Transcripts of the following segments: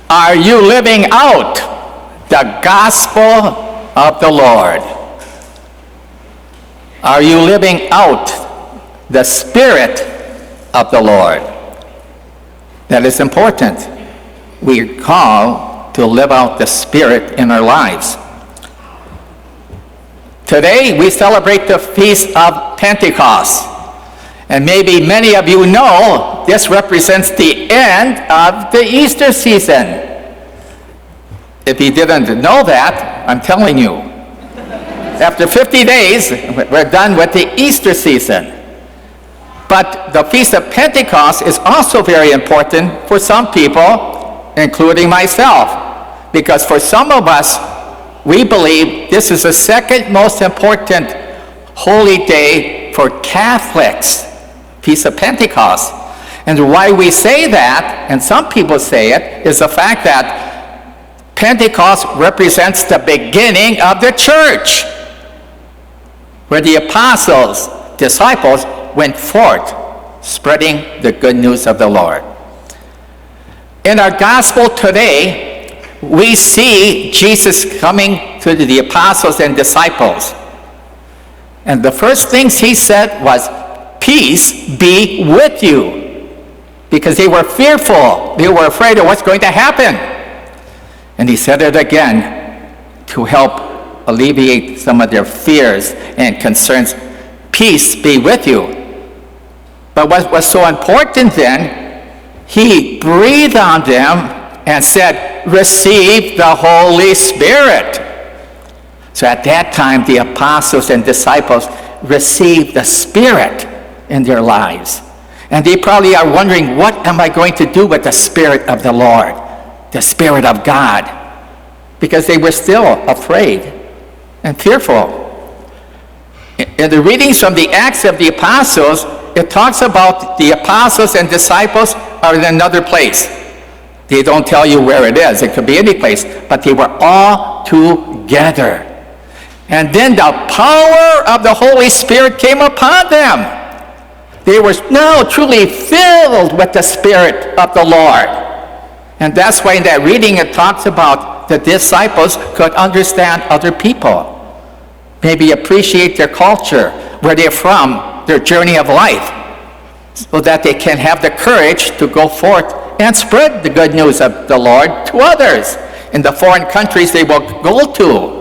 Are you living out the gospel of the Lord? Are you living out the Spirit of the Lord? That is important. We are called to live out the Spirit in our lives. Today we celebrate the Feast of Pentecost. And maybe many of you know this represents the end of the Easter season. If you didn't know that, I'm telling you. After 50 days, we're done with the Easter season. But the Feast of Pentecost is also very important for some people, including myself. Because for some of us, we believe this is the second most important holy day for Catholics, Feast of Pentecost. And why we say that, and some people say it, is the fact that Pentecost represents the beginning of the church, where the apostles, disciples, went forth spreading the good news of the Lord. In our gospel today, we see Jesus coming to the apostles and disciples. And the first things he said was, "Peace be with you," because they were fearful. They were afraid of what's going to happen. And he said it again to help alleviate some of their fears and concerns. Peace be with you. But what was so important then, he breathed on them and said, "Receive the Holy Spirit." So at that time, the apostles and disciples received the Spirit in their lives. And they probably are wondering, what am I going to do with the Spirit of the Lord, the Spirit of God? Because they were still afraid and fearful. In the readings from the Acts of the Apostles, it talks about the apostles and disciples are in another place. They don't tell you where it is. It could be any place. But they were all together. And then the power of the Holy Spirit came upon them. They were now truly filled with the Spirit of the Lord. And that's why in that reading it talks about the disciples could understand other people. Maybe appreciate their culture, where they're from, their journey of life, so that they can have the courage to go forth and spread the good news of the Lord to others in the foreign countries they will go to.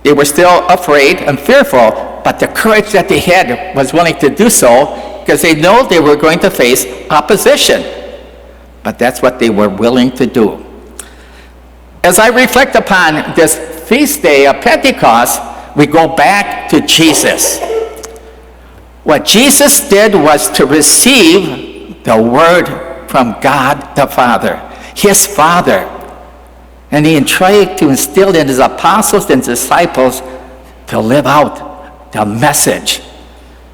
They were still afraid and fearful, but the courage that they had was willing to do so because they know they were going to face opposition. But that's what they were willing to do. As I reflect upon this feast day of Pentecost, we go back to Jesus. What Jesus did was to receive the word from God the Father, his Father. And he tried to instill in his apostles and disciples to live out the message.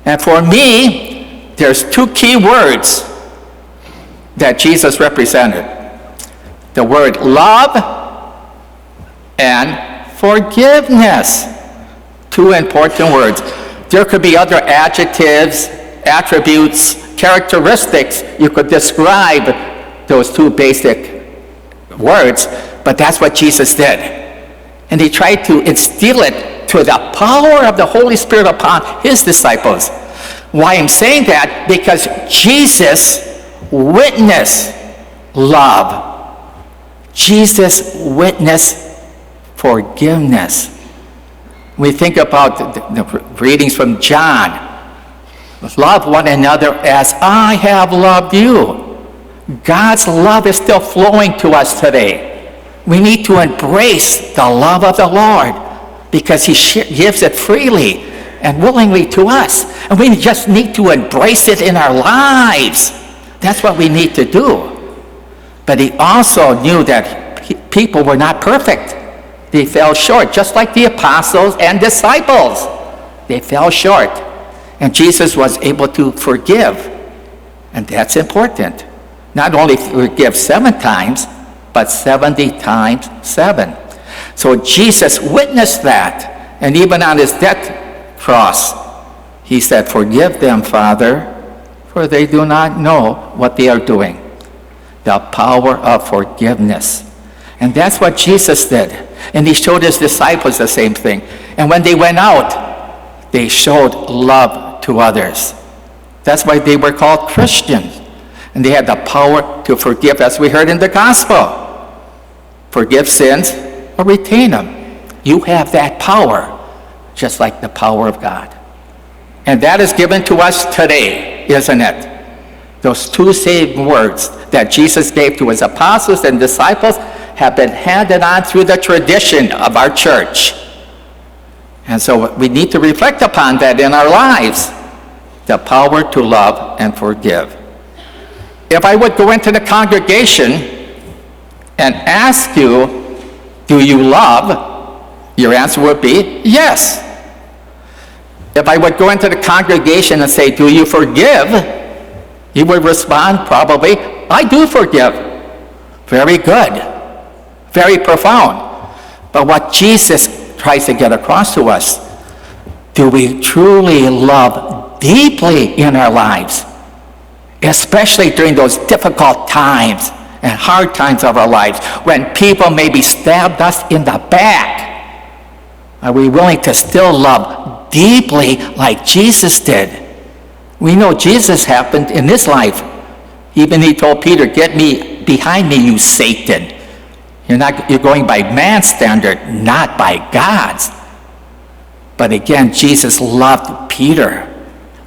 And for me, there's two key words that Jesus represented. The word love and forgiveness. Two important words. There could be other adjectives, attributes, characteristics you could describe those two basic words, but that's what Jesus did. And he tried to instill it through the power of the Holy Spirit upon his disciples. Why I'm saying that? Because Jesus witnessed love. Jesus witnessed forgiveness. We think about the readings from John. Love one another as I have loved you. God's love is still flowing to us today. We need to embrace the love of the Lord because he gives it freely and willingly to us. And we just need to embrace it in our lives. That's what we need to do. But he also knew that people were not perfect. They fell short, just like the apostles and disciples. They fell short. And Jesus was able to forgive. And that's important. Not only forgive 7 times, but 70 times 7. So Jesus witnessed that. And even on his death cross, he said, "Forgive them, Father, for they do not know what they are doing." The power of forgiveness. And that's what Jesus did. And he showed his disciples the same thing. And when they went out, they showed love to others. That's why they were called Christians. And they had the power to forgive, as we heard in the gospel. Forgive sins or retain them. You have that power, just like the power of God. And that is given to us today, isn't it? Those two same words that Jesus gave to his apostles and disciples have been handed on through the tradition of our church. And so we need to reflect upon that in our lives. The power to love and forgive. If I would go into the congregation and ask you, do you love? Your answer would be yes. If I would go into the congregation and say, do you forgive? You would respond probably, I do forgive. Very good. Very profound. But what Jesus tries to get across to us, do we truly love deeply in our lives? Especially during those difficult times and hard times of our lives, when people maybe stabbed us in the back. Are we willing to still love deeply like Jesus did? We know Jesus happened in this life. Even he told Peter, get me behind me, you Satan. You're going by man's standard, not by God's. But again, Jesus loved Peter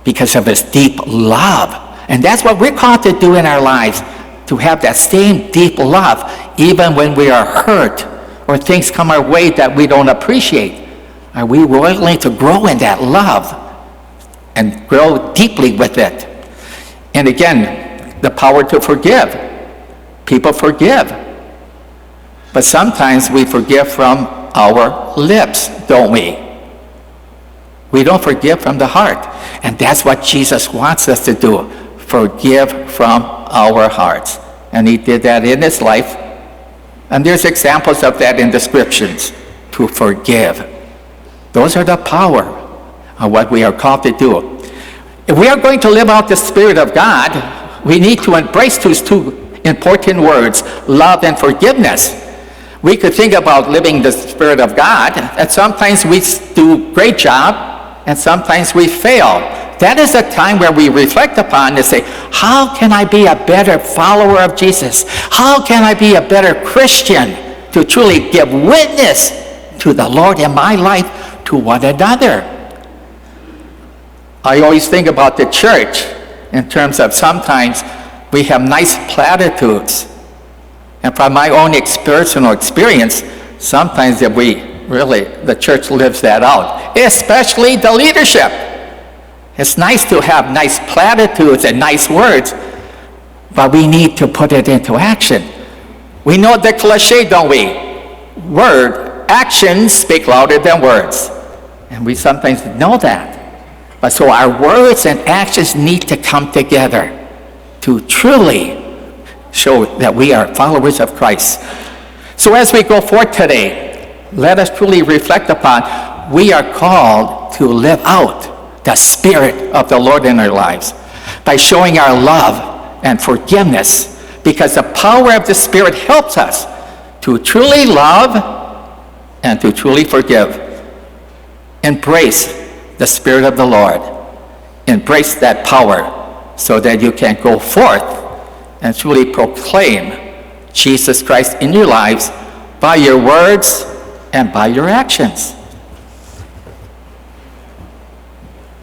because of his deep love. And that's what we're called to do in our lives, to have that same deep love, even when we are hurt or things come our way that we don't appreciate. Are we willing to grow in that love and grow deeply with it? And again, the power to forgive. People forgive. But sometimes we forgive from our lips, don't we? We don't forgive from the heart. And that's what Jesus wants us to do. Forgive from our hearts. And he did that in his life. And there's examples of that in the scriptures. To forgive. Those are the power of what we are called to do. If we are going to live out the Spirit of God, we need to embrace those two important words, love and forgiveness. We could think about living the Spirit of God, and sometimes we do a great job, and sometimes we fail. That is a time where we reflect upon and say, how can I be a better follower of Jesus? How can I be a better Christian to truly give witness to the Lord in my life, to one another? I always think about the church in terms of sometimes we have nice platitudes. And from my own personal experience, sometimes if the church lives that out, especially the leadership. It's nice to have nice platitudes and nice words, but we need to put it into action. We know the cliche, don't we? Actions speak louder than words. And we sometimes know that. But so our words and actions need to come together to truly show that we are followers of Christ. So as we go forth today, let us truly reflect upon we are called to live out the Spirit of the Lord in our lives by showing our love and forgiveness, because the power of the Spirit helps us to truly love and to truly forgive. Embrace the Spirit of the Lord. Embrace that power so that you can go forth and truly proclaim Jesus Christ in your lives by your words and by your actions.